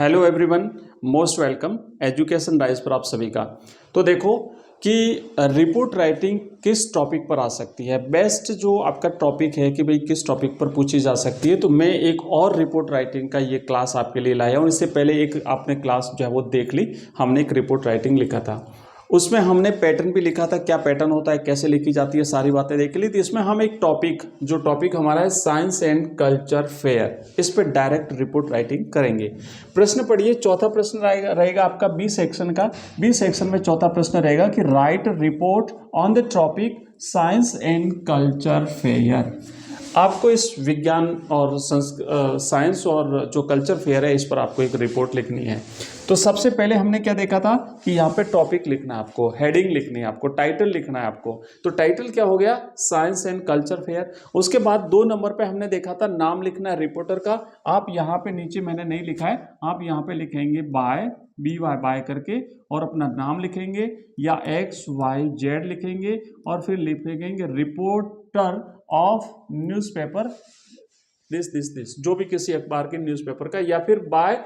Hello everyone, most welcome education rise पर आप सभी का। तो देखो कि रिपोर्ट राइटिंग किस टॉपिक पर आ सकती है, बेस्ट जो आपका टॉपिक है कि भाई किस टॉपिक पर पूछी जा सकती है। तो मैं एक और रिपोर्ट राइटिंग का ये क्लास आपके लिए लाया हूँ। इससे पहले एक आपने क्लास जो है वो देख ली, हमने एक रिपोर्ट राइटिंग लिखा था, उसमें हमने पैटर्न भी लिखा था, क्या पैटर्न होता है, कैसे लिखी जाती है, सारी बातें देख ली। तो इसमें हम एक टॉपिक हमारा है साइंस एंड कल्चर फेयर, इस पर डायरेक्ट रिपोर्ट राइटिंग करेंगे। प्रश्न पढ़िए, चौथा प्रश्न रहेगा आपका बी सेक्शन का। बी सेक्शन में चौथा प्रश्न रहेगा कि right report on the topic science and culture fair. आपको इस विज्ञान और साइंस और जो कल्चर फेयर है इस पर आपको एक रिपोर्ट लिखनी है। तो सबसे पहले हमने क्या देखा था कि यहाँ पे टॉपिक लिखना है आपको, हेडिंग लिखनी है आपको, टाइटल लिखना है आपको। तो टाइटल क्या हो गया, साइंस एंड कल्चर फेयर। उसके बाद 2 नंबर पे हमने देखा था नाम लिखना है रिपोर्टर का। आप यहाँ पे नीचे मैंने नहीं लिखा है, आप यहाँ पे लिखेंगे बाय, बाय करके, और अपना नाम लिखेंगे या XYZ लिखेंगे और फिर लिखेंगे रिपोर्टर ऑफ न्यूज़पेपर दिस जो भी किसी अखबार के न्यूज़पेपर का, या फिर बाय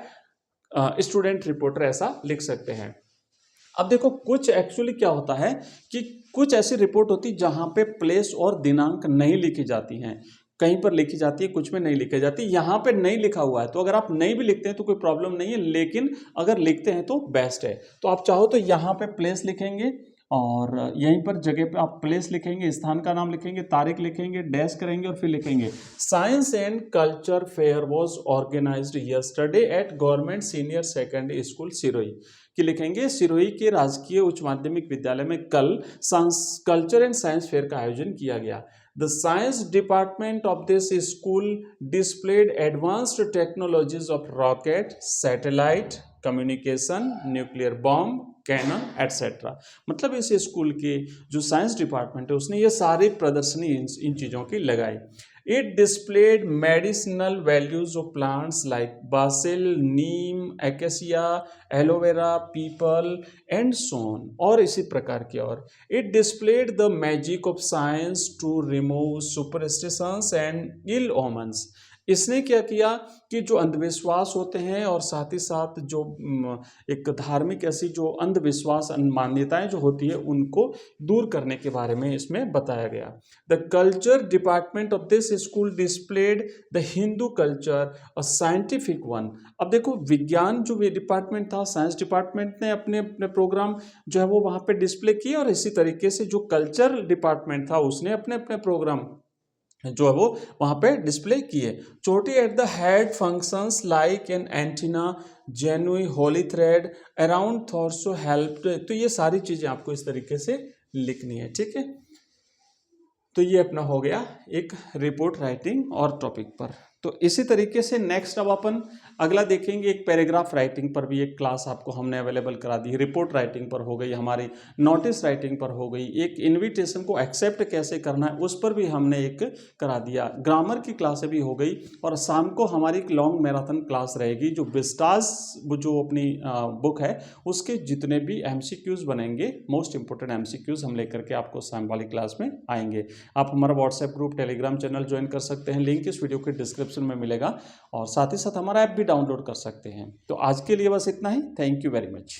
स्टूडेंट रिपोर्टर, ऐसा लिख सकते हैं। अब देखो कुछ एक्चुअली क्या होता है कि कुछ ऐसी रिपोर्ट होती है जहां पे प्लेस और दिनांक नहीं लिखी जाती हैं, कहीं पर लिखी जाती है, कुछ में नहीं लिखी जाती। यहाँ पे नहीं लिखा हुआ है तो अगर आप नहीं भी लिखते हैं तो कोई प्रॉब्लम नहीं है, लेकिन अगर लिखते हैं तो बेस्ट है। तो आप चाहो तो यहाँ पे प्लेस लिखेंगे और यहीं पर जगह पे आप प्लेस लिखेंगे, स्थान का नाम लिखेंगे, तारीख लिखेंगे, डैश करेंगे और फिर लिखेंगे science and culture fair was organised yesterday at government senior secondary school Sirohi. कि लिखेंगे सिरोही के राजकीय उच्च माध्यमिक विद्यालय में कल कल्चर एंड साइंस फेयर का आयोजन किया गया। The science department of this school displayed advanced technologies of rocket, satellite communication, nuclear bomb, cannon etcetera. मतलब इस स्कूल के जो साइंस डिपार्टमेंट है उसने ये सारी प्रदर्शनी इन चीज़ों की लगाई। It displayed medicinal values of plants like basil, neem, acacia, aloe vera, peepal and so on, और इसी प्रकार की। और it displayed the magic of science to remove superstitions and ill omens. इसने क्या किया कि जो अंधविश्वास होते हैं और साथ ही साथ जो एक धार्मिक ऐसी जो अंधविश्वास मान्यताएं जो होती है उनको दूर करने के बारे में इसमें बताया गया। The culture department of this school displayed the Hindu culture a scientific one. अब देखो विज्ञान जो डिपार्टमेंट था, साइंस डिपार्टमेंट ने अपने अपने प्रोग्राम जो है वो वहाँ पे डिस्प्ले किए, और इसी तरीके से जो कल्चर डिपार्टमेंट था उसने अपने अपने प्रोग्राम जो है वो वहाँ पे डिस्प्ले किए। Choti at the head functions like an antenna, genuine holy thread around torso help. तो ये सारी चीज़ें आपको इस तरीके से लिखनी है, ठीक है। तो ये अपना हो गया एक रिपोर्ट राइटिंग और टॉपिक पर। तो इसी तरीके से नेक्स्ट अब अपन अगला देखेंगे, एक पैराग्राफ राइटिंग पर भी एक क्लास आपको हमने अवेलेबल करा दी। रिपोर्ट राइटिंग पर हो गई हमारी, नोटिस राइटिंग पर हो गई, एक इनविटेशन को एक्सेप्ट कैसे करना है उस पर भी हमने एक करा दिया, ग्रामर की क्लासें भी हो गई। और शाम को हमारी एक लॉन्ग मैराथन क्लास रहेगी जो विस्टास जो अपनी बुक है उसके जितने भी MCQs बनेंगे, मोस्ट इंपोर्टेंट MCQs हम लेकर के आपको शाम वाली क्लास में आएंगे। आप हमारा WhatsApp group, Telegram channel join कर सकते हैं, लिंक इस वीडियो के डिस्क्रिप्शन में मिलेगा, और साथ ही साथ हमारा ऐप भी डाउनलोड कर सकते हैं। तो आज के लिए बस इतना ही। Thank you very much.